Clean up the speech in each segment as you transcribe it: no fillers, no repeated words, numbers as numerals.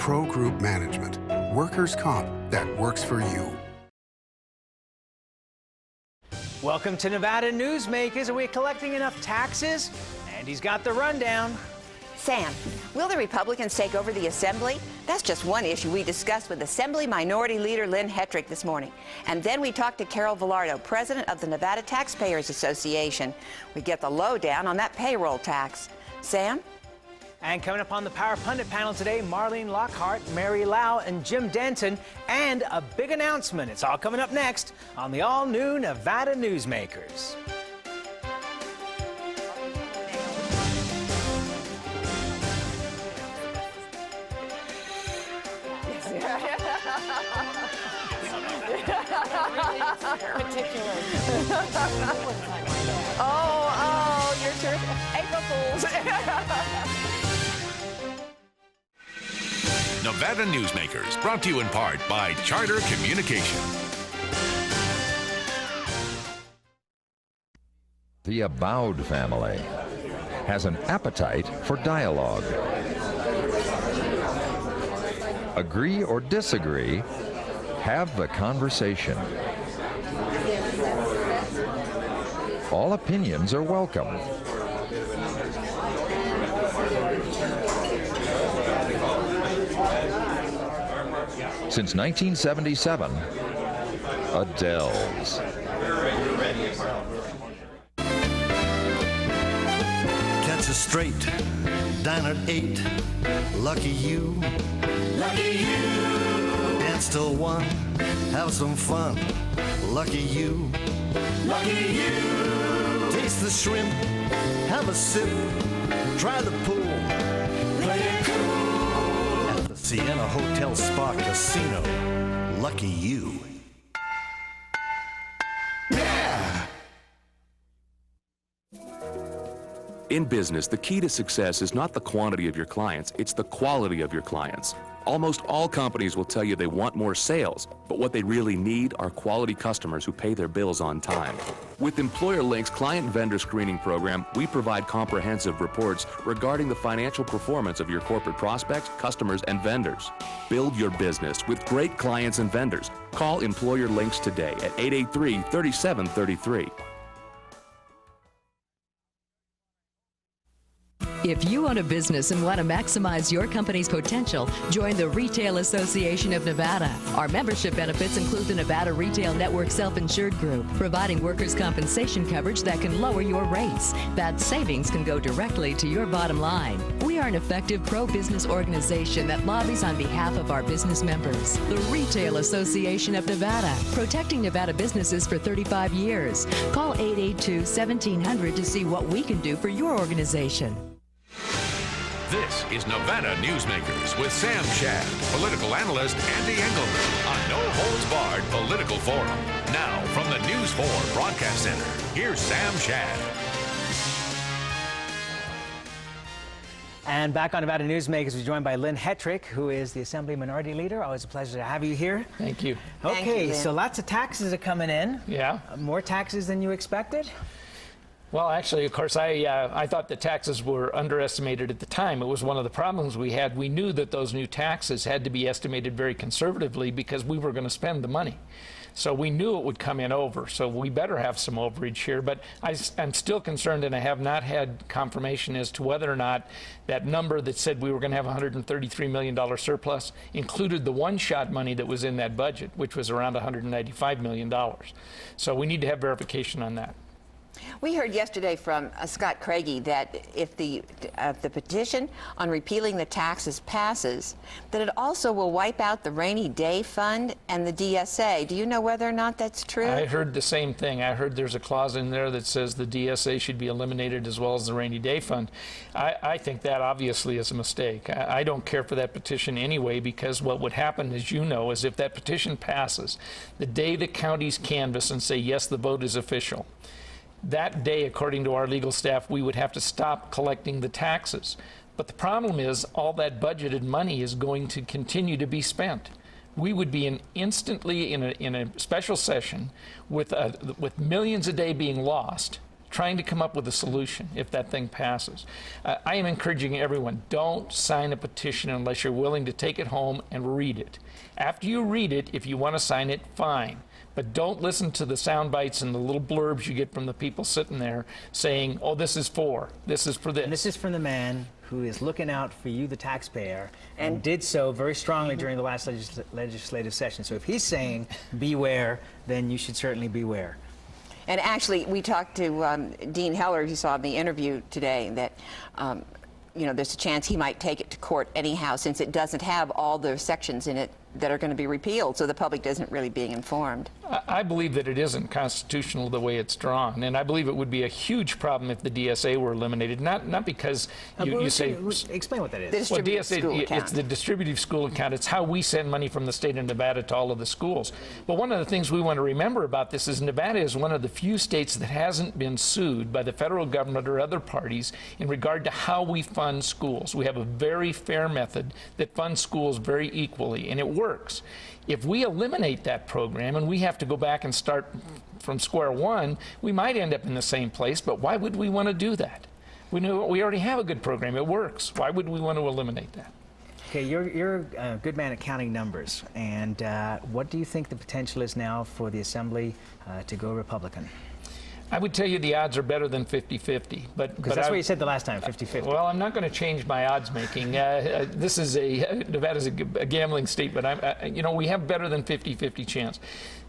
Pro Group Management. Workers' comp that works for you. Welcome to Nevada Newsmakers. Are we collecting enough taxes? Andy's got the rundown. Sam, will the Republicans take over the Assembly? That's just one issue we discussed with Assembly Minority Leader Lynn Hettrick this morning. And then we talked to Carole Vilardo, president of the Nevada Taxpayers Association. We get the lowdown on that payroll tax. Sam? And coming up on the Power Pundit panel today, Marlene, Lockard, Mary Lau, and Jim Denton. And a big announcement. It's all coming up next on the all-new Nevada Newsmakers. Oh, you're terrific. April Fools. Nevada Newsmakers, brought to you in part by Charter Communication. The Abowed family has an appetite for dialogue. Agree or disagree, have the conversation. All opinions are welcome. Since 1977, Adele's. Catch a straight, dine at 8. Lucky you. Lucky you. Dance till 1. Have some fun. Lucky you. Lucky you. Taste the shrimp. Have a sip. Try the pool. Play it cool. At the Sienna Hotel Spa Casino. Lucky you. In business, the key to success is not the quantity of your clients, it's the quality of your clients. Almost all companies will tell you they want more sales, but what they really need are quality customers who pay their bills on time. With Employer Link's client vendor screening program, we provide comprehensive reports regarding the financial performance of your corporate prospects, customers, and vendors. Build your business with great clients and vendors. Call Employer Links today at 883-3733. If you own a business and want to maximize your company's potential, join the Retail Association of Nevada. Our membership benefits include the Nevada Retail Network Self-Insured Group, providing workers' compensation coverage that can lower your rates. That savings can go directly to your bottom line. We are an effective pro-business organization that lobbies on behalf of our business members. The Retail Association of Nevada, protecting Nevada businesses for 35 years. Call 882-1700 to see what we can do for your organization. This is Nevada Newsmakers with Sam Shad, political analyst Ande Engleman on No Holds Barred Political Forum. Now, from the News 4 Broadcast Center, here's Sam Shad. And back on Nevada Newsmakers, we're joined by Lynn Hettrick, who is the Assembly Minority Leader. Always a pleasure to have you here. Thank you. Okay, Thank you, so lots of taxes are coming in. Yeah. More taxes than you expected? Well, actually, of course, I thought the taxes were underestimated at the time. It was one of the problems we had. We knew that those new taxes had to be estimated very conservatively because we were going to spend the money. So we knew it would come in over. So we better have some overage here. But I'm still concerned, and I have not had confirmation as to whether or not that number that said we were going to have $133 million surplus included the one-shot money that was in that budget, which was around $195 million. So we need to have verification on that. We heard yesterday from Scott Craigie that if the petition on repealing the taxes passes, that it also will wipe out the rainy day fund and the DSA. Do you know whether or not that's true? I heard the same thing. I heard there's a clause in there that says the DSA should be eliminated as well as the rainy day fund. I think that obviously is a mistake. I don't care for that petition anyway, because what would happen, as you know, is if that petition passes, the day the counties canvass and say, yes, the vote is official, that day, according to our legal staff, we would have to stop collecting the taxes. But the problem is all that budgeted money is going to continue to be spent. We would be instantly in a special session with millions a day being lost trying to come up with a solution if that thing passes. I am encouraging everyone, don't sign a petition unless you're willing to take it home and read it. After you read it, if you want to sign it, fine. But don't listen to the sound bites and the little blurbs you get from the people sitting there saying, oh, this is for this. And this is from the man who is looking out for you, the taxpayer, and did so very strongly during the last legislative session. So if he's saying beware, then you should certainly beware. And actually, we talked to Dean Heller, who saw in the interview today, that there's a chance he might take it to court anyhow, since it doesn't have all the sections in it that are going to be repealed, so the public isn't really being informed. I believe that it isn't constitutional the way it's drawn, and I believe it would be a huge problem if the DSA were eliminated. Not because you say. Explain what that is. The distributive school account. It's the distributive school account. It's how we send money from the state of Nevada to all of the schools. But one of the things we want to remember about this is Nevada is one of the few states that hasn't been sued by the federal government or other parties in regard to how we fund schools. We have a very fair method that funds schools very equally, and it works. If we eliminate that program and we have to go back and start from square one, we might end up in the same place, but why would we want to do that? We already have a good program. It works. Why would we want to eliminate that? Okay, you're a good man at counting numbers, and what do you think the potential is now for the Assembly to go Republican? I would tell you the odds are better than 50-50. But that's what you said the last time, 50-50. Well, I'm not going to change my odds making. Nevada's a gambling state, but we have better than 50-50 chance.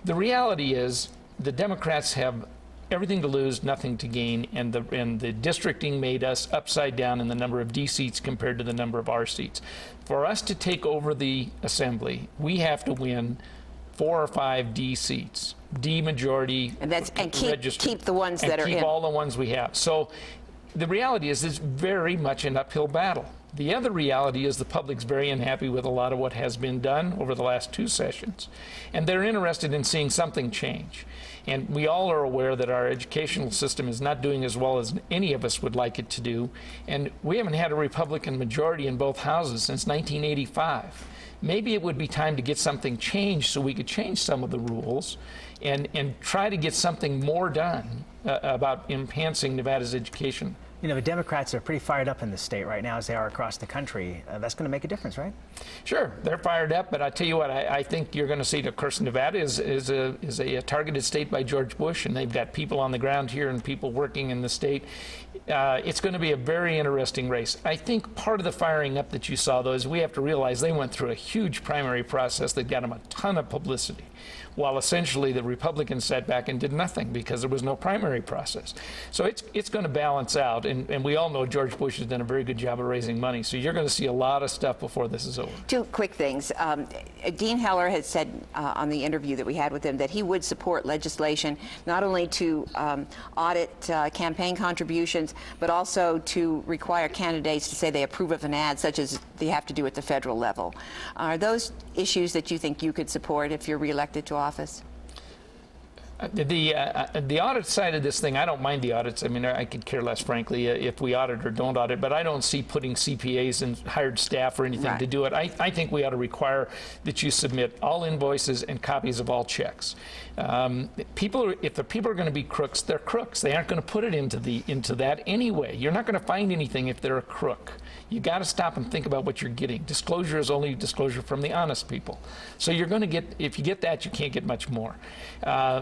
The reality is the Democrats have everything to lose, nothing to gain, and the districting made us upside down in the number of D seats compared to the number of R seats. For us to take over the Assembly, we have to win 4 or 5 D seats. D majority, and keep the ones that are in. Keep all the ones we have. So the reality is it's very much an uphill battle. The other reality is the public's very unhappy with a lot of what has been done over the last 2 sessions, and they're interested in seeing something change. And we all are aware that our educational system is not doing as well as any of us would like it to do, and we haven't had a Republican majority in both houses since 1985. Maybe it would be time to get something changed so we could change some of the rules and try to get something more done about enhancing Nevada's education. The Democrats are pretty fired up in the state right now, as they are across the country. That's going to make a difference, right? Sure, they're fired up, but I tell you what, I think you're going to see, of course, Nevada is a targeted state by George Bush, and they've got people on the ground here and people working in the state. It's going to be a very interesting race. I think part of the firing up that you saw, though, is we have to realize they went through a huge primary process that got them a ton of publicity, while essentially the Republicans sat back and did nothing because there was no primary process. So it's going to balance out, and we all know George Bush has done a very good job of raising money, so you're going to see a lot of stuff before this is over. 2 quick things. Dean Heller had said on the interview that we had with him that he would support legislation not only to audit campaign contributions, but also to require candidates to say they approve of an ad, such as they have to do at the federal level. Are those issues that you think you could support if you're reelected to office? The audit side of this thing, I don't mind the audits. I mean, I could care less, frankly, if we audit or don't audit, but I don't see putting CPAs and hired staff or anything to do it. I think we ought to require that you submit all invoices and copies of all checks. If the people are going to be crooks, they're crooks. They aren't going to put it into that anyway. You're not going to find anything if they're a crook. You got to stop and think about what you're getting. Disclosure is only disclosure from the honest people. So you're going to get, if you get that, you can't get much more.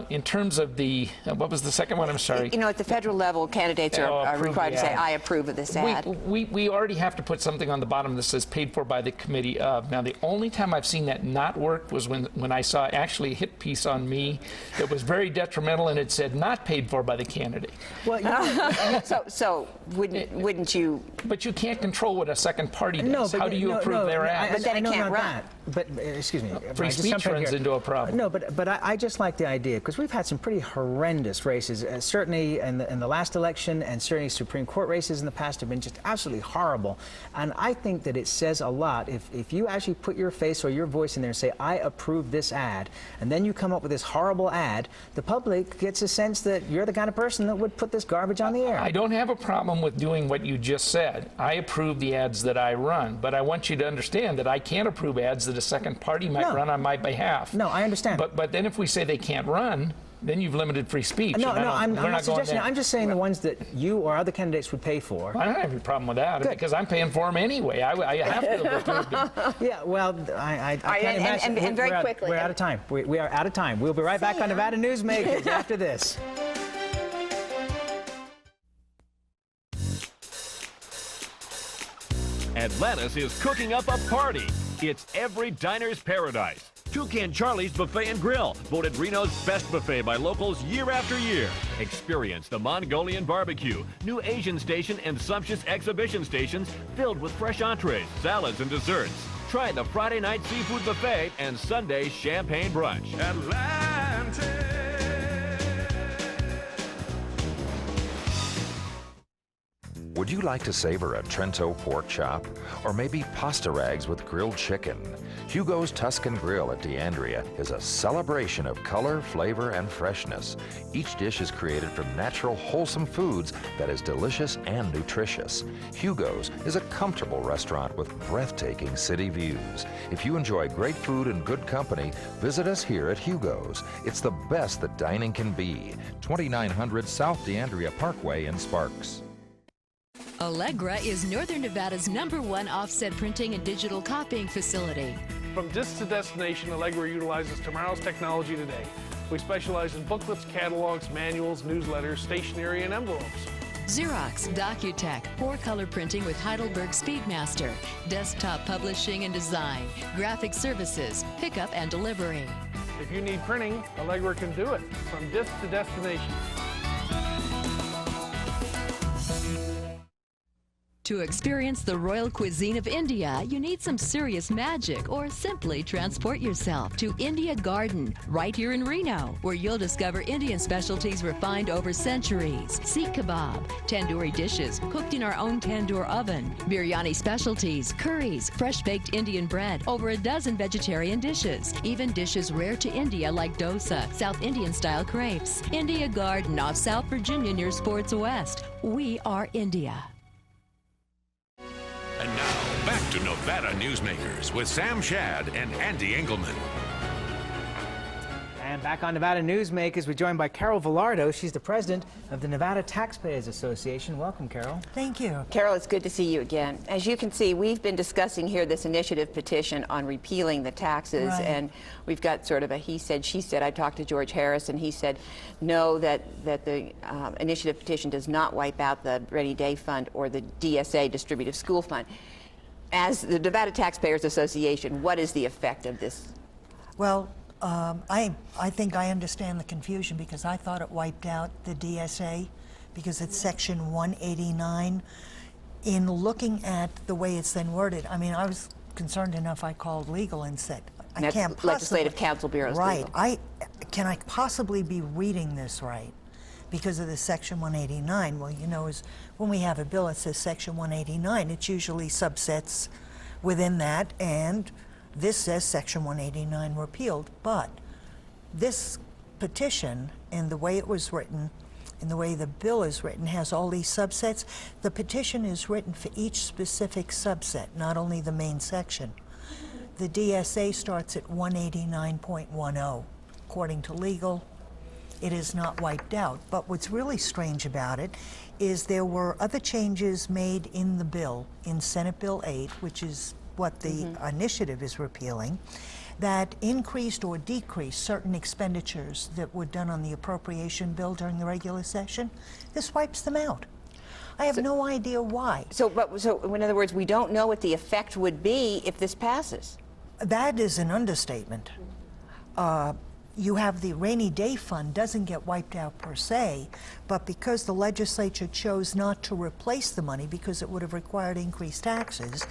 In terms of the, what was the second one? I'm sorry. At the federal level, candidates are required to say, I approve of this ad. We already have to put something on the bottom that says paid for by the committee of. Now, the only time I've seen that not work was when I saw actually a hit piece on me that was very detrimental, and it said not paid for by the candidate. Well, so wouldn't you? But you can't control what a second party does. How do you approve their ad? But then it can't run. But excuse me, free speech runs into a problem. No, but I just like the idea, because we've had some pretty horrendous races. Certainly in the last election, and certainly Supreme Court races in the past have been just absolutely horrible. And I think that it says a lot if you actually put your face or your voice in there and say, I approve this ad, and then you come up with this horrible ad, the public gets a sense that you're the kind of person that would put this garbage on the air. I don't have a problem with doing what you just said. I approve the ads that I run, but I want you to understand that I can't approve ads that a second party might run on my behalf. No, I understand. But then if we say they can't run, then you've limited free speech. No, and I'm we're not going suggesting there. that. I'm just saying the ones that you or other candidates would pay for. I don't have any problem with that because I'm paying for them anyway. I have to have approved them. Yeah, well, I can't imagine. And very quickly. We're out of time. We are out of time. We'll be right back on Nevada Newsmakers after this. Atlantis is cooking up a party. It's every diner's paradise. Toucan Charlie's Buffet and Grill, voted Reno's best buffet by locals year after year. Experience the Mongolian barbecue, new Asian station, and sumptuous exhibition stations filled with fresh entrees, salads, and desserts. Try the Friday night seafood buffet and Sunday champagne brunch. Atlantis. Would you like to savor a Trento pork chop? Or maybe pasta rags with grilled chicken? Hugo's Tuscan Grill at D'Andrea is a celebration of color, flavor, and freshness. Each dish is created from natural, wholesome foods that is delicious and nutritious. Hugo's is a comfortable restaurant with breathtaking city views. If you enjoy great food and good company, visit us here at Hugo's. It's the best that dining can be. 2900 South D'Andrea Parkway in Sparks. Allegra is Northern Nevada's #1 offset printing and digital copying facility. From disc to destination, Allegra utilizes tomorrow's technology today. We specialize in booklets, catalogs, manuals, newsletters, stationery, and envelopes. Xerox, Docutech, 4-color printing with Heidelberg Speedmaster, desktop publishing and design, graphic services, pickup and delivery. If you need printing, Allegra can do it. From disc to destination. To experience the royal cuisine of India, you need some serious magic or simply transport yourself to India Garden, right here in Reno, where you'll discover Indian specialties refined over centuries. Sikh kebab, tandoori dishes cooked in our own tandoor oven, biryani specialties, curries, fresh-baked Indian bread, over a dozen vegetarian dishes, even dishes rare to India like dosa, South Indian-style crepes. India Garden off South Virginia near Sports West. We are India. And now, back to Nevada Newsmakers with Sam Shad and Ande Engleman. And back on Nevada Newsmakers, we're joined by Carole Vilardo. She's the president of the Nevada Taxpayers Association. Welcome, Carole. Thank you. Carole, it's good to see you again. As you can see, we've been discussing here this initiative petition on repealing the taxes, and we've got sort of a he said, she said. I talked to George Harris, and he said no, that the initiative petition does not wipe out the Rainy Day Fund or the DSA, Distributive School Fund. As the Nevada Taxpayers Association, what is the effect of this? Well, I think I understand the confusion because I thought it wiped out the DSA because it's Section 189. In looking at the way it's then worded, I mean, I was concerned enough I called legal and said, I can't possibly... Legislative Counsel Bureau's right. legal. Can I possibly be reading this right? Because of the Section 189. Well, you know, is when we have a bill that says Section 189, it's usually subsets within that, and this says Section 189 repealed. But this petition, in the way it was written, in the way the bill is written, has all these subsets. The petition is written for each specific subset, not only the main section. The DSA starts at 189.10. According to legal, it is not wiped out. But what's really strange about it is there were other changes made in the bill, in Senate Bill 8, which is what the initiative is repealing, that increased or decreased certain expenditures that were done on the appropriation bill during the regular session. This wipes them out. I have no idea why. So in other words, we don't know what the effect would be if this passes. That is an understatement. You have the rainy day fund doesn't get wiped out per se, but because the legislature chose not to replace the money because it would have required increased taxes,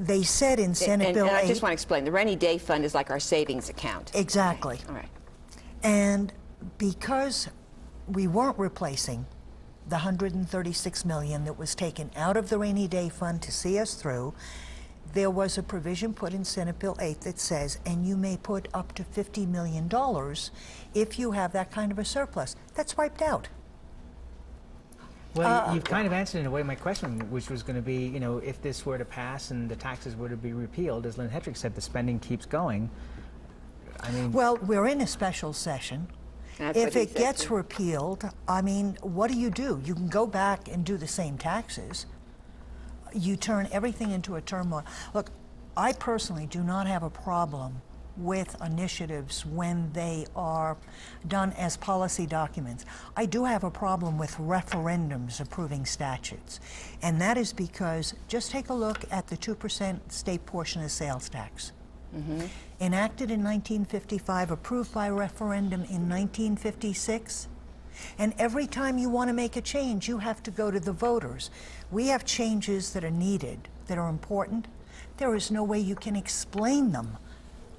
they said in Senate Bill 8... And I just want to explain, the rainy day fund is like our savings account. Exactly. Okay. All right. And because we weren't replacing the $136 million that was taken out of the rainy day fund to see us through, there was a provision put in Senate Bill 8 that says, and you may put up to $50 million if you have that kind of a surplus. That's wiped out. Well, you've kind of answered in a way my question, which was going to be, you know, if this were to pass and the taxes were to be repealed, as Lynn Hettrick said, the spending keeps going. I mean... Well, we're in a special session, If it gets repealed, I mean, what do? You can go back and do the same taxes. You turn everything into a turmoil. Look, I personally do not have a problem with initiatives when they are done as policy documents. I do have a problem with referendums approving statutes. And that is because, just take a look at the 2% state portion of sales tax. Enacted in 1955, approved by referendum in 1956. And every time you want to make a change, you have to go to the voters. We have changes that are needed, that are important. There is no way you can explain them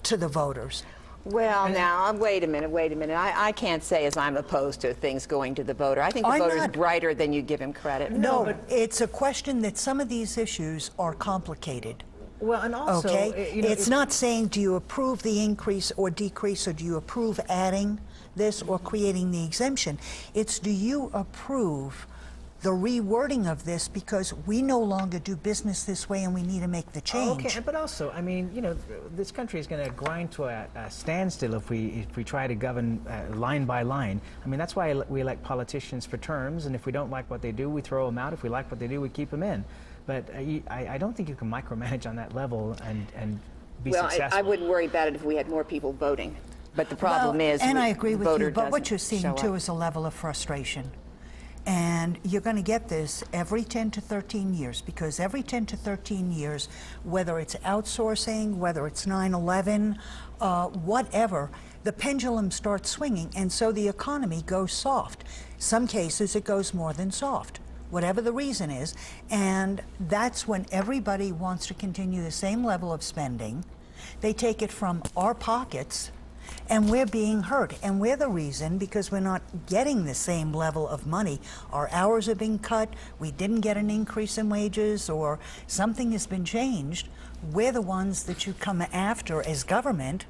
to the voters. Well, now, wait a minute. I can't say as I'm opposed to things going to the voter. I think the voter's brighter than you give him credit. No, but it's a question that some of these issues are complicated. Well, and also, okay? It's not saying, do you approve the increase or decrease, or do you approve adding this or creating the exemption? It's, do you approve the rewording of this because we no longer do business this way and we need to make the change. Okay, but also, I mean, you know, this country is going to grind to a standstill if we try to govern line by line. I mean, that's why we elect politicians for terms, and if we don't like what they do, we throw them out. If we like what they do, we keep them in. But I don't think you can micromanage on that level and be successful. Well, I wouldn't worry about it if we had more people voting. But the problem is, and I agree with you, but what you're show seeing too up. is a level of frustration. And you're going to get this every 10 to 13 years, because every 10 to 13 years, whether it's outsourcing, whether it's 9/11, whatever, the pendulum starts swinging, and so the economy goes soft. Some cases it goes more than soft, whatever the reason is, and that's when everybody wants to continue the same level of spending. They take it from our pockets, and we're being hurt, and we're the reason, because we're not getting the same level of money. Our hours are being cut, we didn't get an increase in wages, or something has been changed. We're the ones that you come after as government,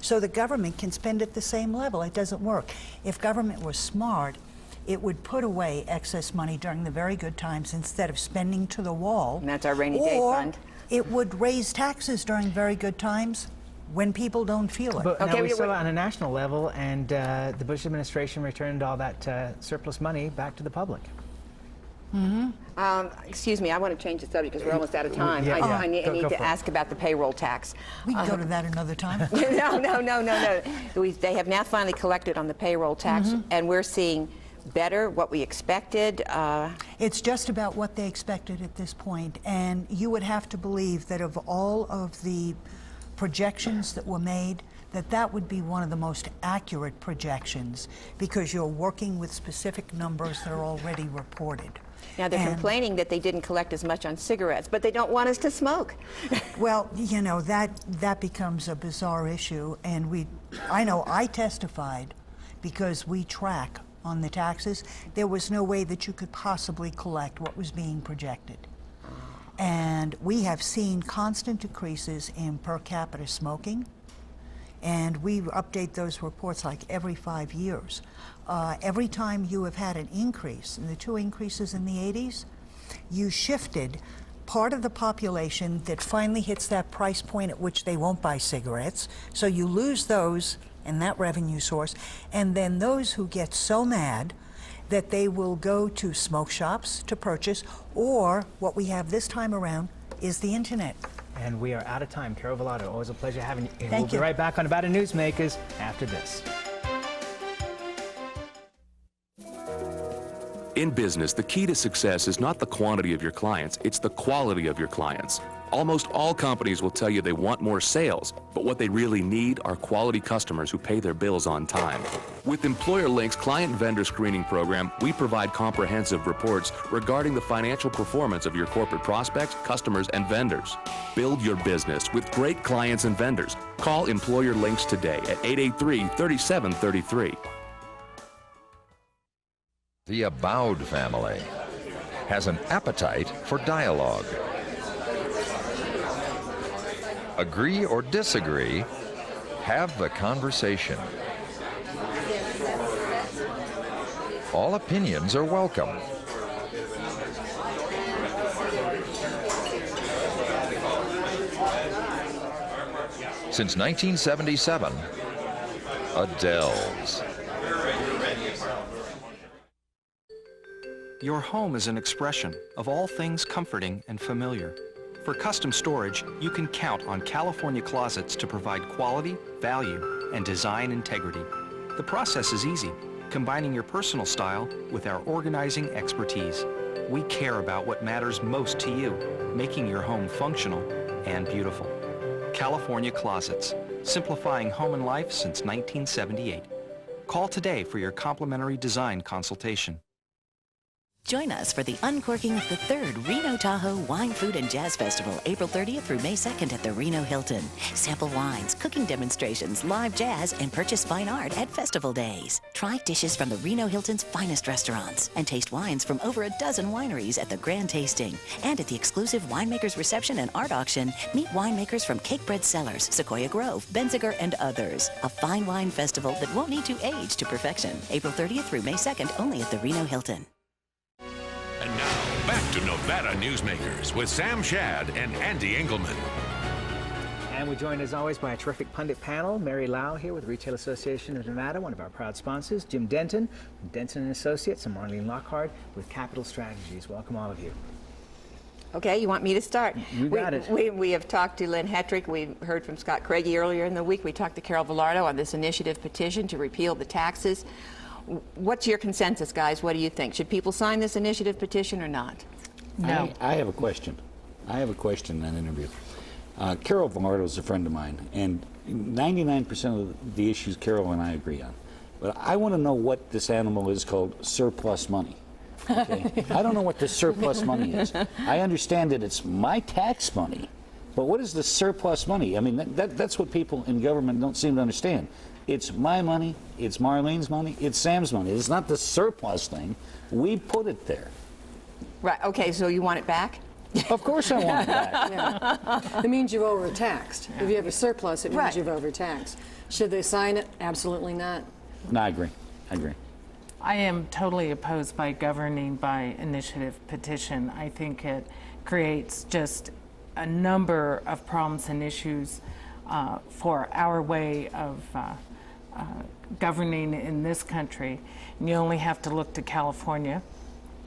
so the government can spend at the same level. It doesn't work. If government was smart, it would put away excess money during the very good times instead of spending to the wall. And that's our rainy day fund. Or it would raise taxes during very good times when people don't feel it. But now we saw on a national level, and the Bush administration returned all that surplus money back to the public. Excuse me, I want to change the subject because we're almost out of time. Yeah, I need go to for ask about the payroll tax. We can go to that another time. No. They have now finally collected on the payroll tax, and we're seeing better, what we expected. It's just about what they expected at this point, and you would have to believe that of all of the projections that were made, that would be one of the most accurate projections, because you're working with specific numbers that are already reported. Now they're complaining that they didn't collect as much on cigarettes, but they don't want us to smoke. Well, you know, that becomes a bizarre issue, and I know I testified because we track on the taxes. There was no way that you could possibly collect what was being projected. And we have seen constant decreases in per capita smoking, and we update those reports like every 5 years. Every time you have had an increase, in the 2 increases in the 80s, you shifted part of the population that finally hits that price point at which they won't buy cigarettes, so you lose those and that revenue source, and then those who get so mad that they will go to smoke shops to purchase, or what we have this time around is the internet. And we are out of time. Carole Vilardo, always a pleasure having you. And Thank we'll you. be right back on Nevada Newsmakers after this. In business, the key to success is not the quantity of your clients, it's the quality of your clients. Almost all companies will tell you they want more sales, but what they really need are quality customers who pay their bills on time. With Employer Link's client vendor screening program, we provide comprehensive reports regarding the financial performance of your corporate prospects, customers, and vendors. Build your business with great clients and vendors. Call Employer Links today at 883-3733. The Abowd family has an appetite for dialogue. Agree or disagree, have the conversation. All opinions are welcome. Since 1977, Adele's. Your home is an expression of all things comforting and familiar. For custom storage, you can count on California Closets to provide quality, value, and design integrity. The process is easy, combining your personal style with our organizing expertise. We care about what matters most to you, making your home functional and beautiful. California Closets, simplifying home and life since 1978. Call today for your complimentary design consultation. Join us for the uncorking of the 3rd Reno Tahoe Wine, Food, and Jazz Festival, April 30th through May 2nd at the Reno Hilton. Sample wines, cooking demonstrations, live jazz, and purchase fine art at festival days. Try dishes from the Reno Hilton's finest restaurants and taste wines from over a dozen wineries at the Grand Tasting. And at the exclusive Winemakers Reception and Art Auction, meet winemakers from Cakebread Cellars, Sequoia Grove, Benziger, and others. A fine wine festival that won't need to age to perfection. April 30th through May 2nd, only at the Reno Hilton. And now, back to Nevada Newsmakers with Sam Shad and Ande Engleman. And we're joined, as always, by a terrific pundit panel. Mary Lau here with Retail Association of Nevada, one of our proud sponsors. Jim Denton from Denton & Associates, and Marlene Lockard with Capital Strategies. Welcome, all of you. Okay, you want me to start? You got it. We have talked to Lynn Hettrick. We heard from Scott Craigie earlier in the week. We talked to Carole Vilardo on this initiative petition to repeal the taxes. What's your consensus, guys? What do you think? Should people sign this initiative petition or not? No. I have a question. I have a question in that interview. Carole Vilardo is a friend of mine, and 99% of the issues Carole and I agree on. But I want to know what this animal is called surplus money. Okay? I don't know what the surplus money is. I understand that it's my tax money, but what is the surplus money? I mean, that's what people in government don't seem to understand. It's my money, it's Marlene's money, it's Sam's money. It's not the surplus thing. We put it there. Right, okay, so you want it back? Of course I want it back. Yeah. It means you've overtaxed. If you have a surplus, it means you've overtaxed. Should they sign it? Absolutely not. No, I agree. I agree. I am totally opposed by governing by initiative petition. I think it creates just a number of problems and issues for our way of governing in this country. And you only have to look to California,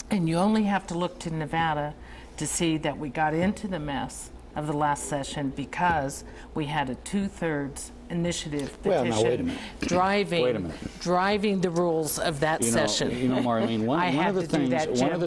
and you only have to look to Nevada to see that we got into the mess of the last session because we had a 2/3 initiative petition. Well, now wait a minute. driving the rules of that session. You know, Marlene, one of the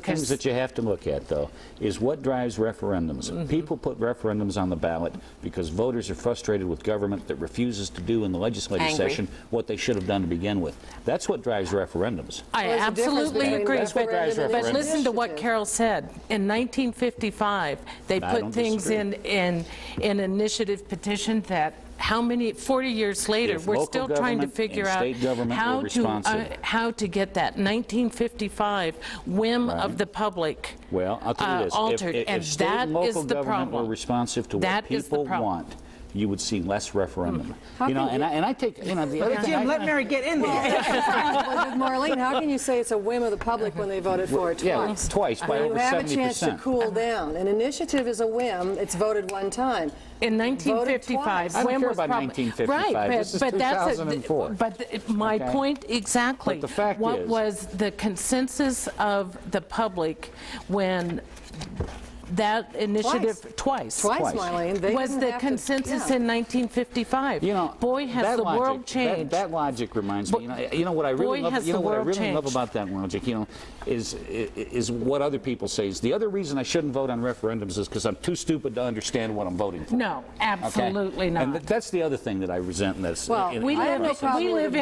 things that you have to look at, though, is what drives referendums. People put referendums on the ballot because voters are frustrated with government that refuses to do in the legislative session what they should have done to begin with. That's what drives referendums. I absolutely agree, but listen to what Carole said. In 1955, they put things in an initiative petition that 40 years later, we're still trying to figure out how to get that 1955 whim of the public Well, I'll tell you this. altered, if state and local government were responsive to what people want, you would see less referendum. You know, and I take, you know, the other thing. Jim, let Mary get in there. With Marlene, how can you say it's a whim of the public when they voted for it twice? Yeah, twice by over 70%. You have a chance to cool down. An initiative is a whim. It's voted one time. In 1955, I don't care about 1955. Right, this is 2004. But my point exactly. But the fact what was the consensus of the public when that initiative twice, Marlene, they was the consensus in 1955. You know, boy, has the world changed. That logic reminds me. You know what I really love. You know what I really love about that logic. You know, is what other people say. Is the other reason I shouldn't vote on referendums is because I'm too stupid to understand what I'm voting for. No, absolutely not. And that's the other thing that I resent. And that's well, we live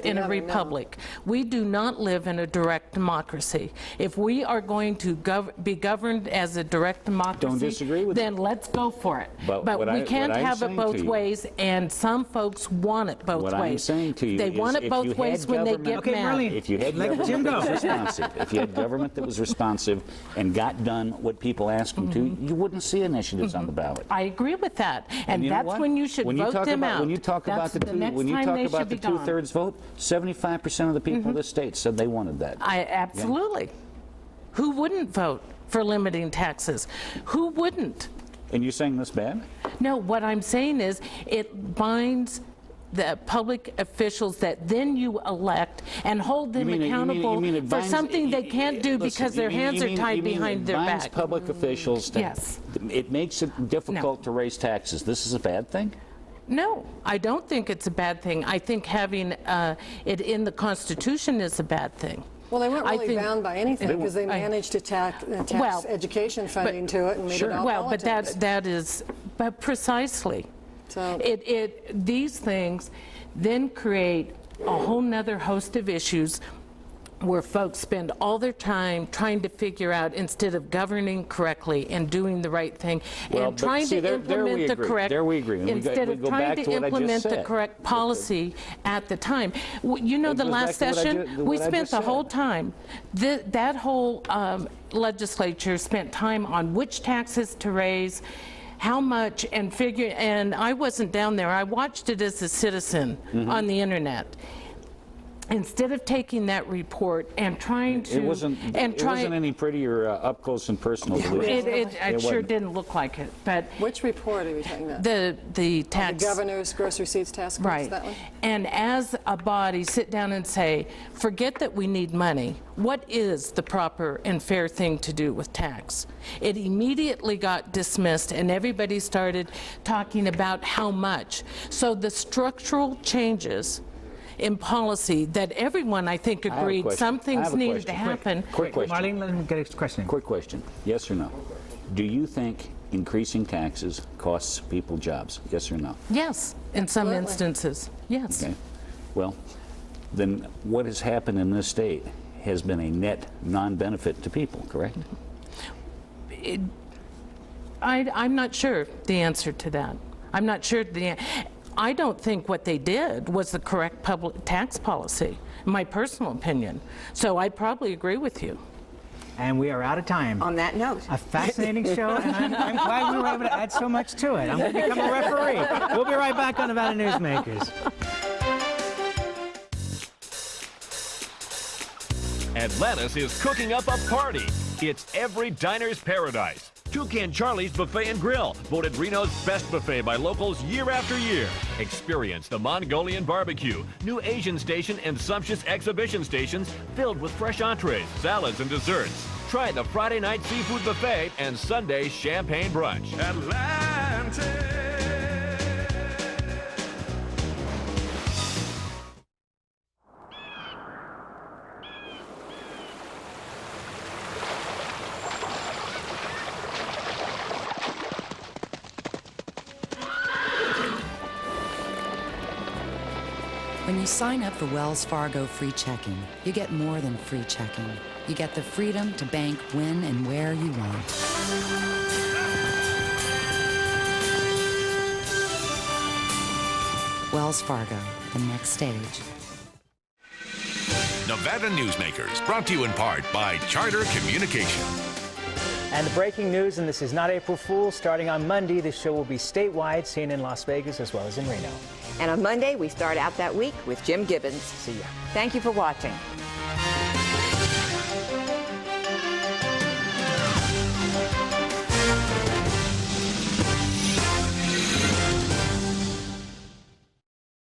in a republic. We do not live in a direct democracy. If we are going to be governed as a direct democracy, don't disagree with then let's go for it. But we can't have it both ways, and some folks want it both ways. What I'm saying to you they want it both ways when they get mad. If you had government that was responsive, if you had government that was responsive and got done what people asked them to, you wouldn't see initiatives on the ballot. I agree with that, and that's when you should vote them out. When you talk about the 2/3 vote, 75% of the people in this state said they wanted that. Absolutely. Who wouldn't vote for limiting taxes? Who wouldn't? And you're saying this bad? No, what I'm saying is it binds the public officials that then you elect and hold them accountable for something they can't do because their hands are tied behind their back. Public officials. Yes. It makes it difficult to raise taxes. This is a bad thing? No, I don't think it's a bad thing. I think having it in the Constitution is a bad thing. Well, they weren't really bound by anything because they managed to tax education funding to it and made it all politics. But that is precisely. So these things then create a whole nother host of issues where folks spend all their time trying to figure out, instead of governing correctly and doing the right thing, and trying to implement the correct, instead of trying to implement the correct policy at the time. You know, the last session, we spent the whole time, that whole legislature spent time on which taxes to raise, how much, and I wasn't down there. I watched it as a citizen on the internet. Instead of taking that report and trying to... It wasn't any prettier up close and personal. It sure didn't look like it, but... Which report are we talking about? The tax... the governor's gross receipts task force, right. That one? And as a body, sit down and say, forget that we need money. What is the proper and fair thing to do with tax? It immediately got dismissed, and everybody started talking about how much. So the structural changes in policy that everyone, I think, agreed some things needed to happen. Quick question. Marlene, let me get a question. Quick question. Yes or no? Do you think increasing taxes costs people jobs? Yes or no? Yes, in some instances. Yes. Okay. Well, then what has happened in this state has been a net non-benefit to people, correct? I'm not sure the answer to that. I'm not sure I don't think what they did was the correct public tax policy, in my personal opinion. So I probably agree with you. And we are out of time. On that note. A fascinating show, and I'm glad we were able to add so much to it. I'm going to become a referee. We'll be right back on Nevada Newsmakers. Atlantis is cooking up a party. It's every diner's paradise. Toucan Charlie's Buffet and Grill, voted Reno's best buffet by locals year after year. Experience the Mongolian barbecue, new Asian station, and sumptuous exhibition stations filled with fresh entrees, salads, and desserts. Try the Friday night seafood buffet and Sunday champagne brunch. Atlantis. When you sign up for Wells Fargo Free Checking, you get more than free checking. You get the freedom to bank when and where you want. Wells Fargo, the next stage. Nevada Newsmakers, brought to you in part by Charter Communication. And the breaking news, and this is not April Fool's, starting on Monday, the show will be statewide, seen in Las Vegas as well as in Reno. And on Monday, we start out that week with Jim Gibbons. See ya. Thank you for watching.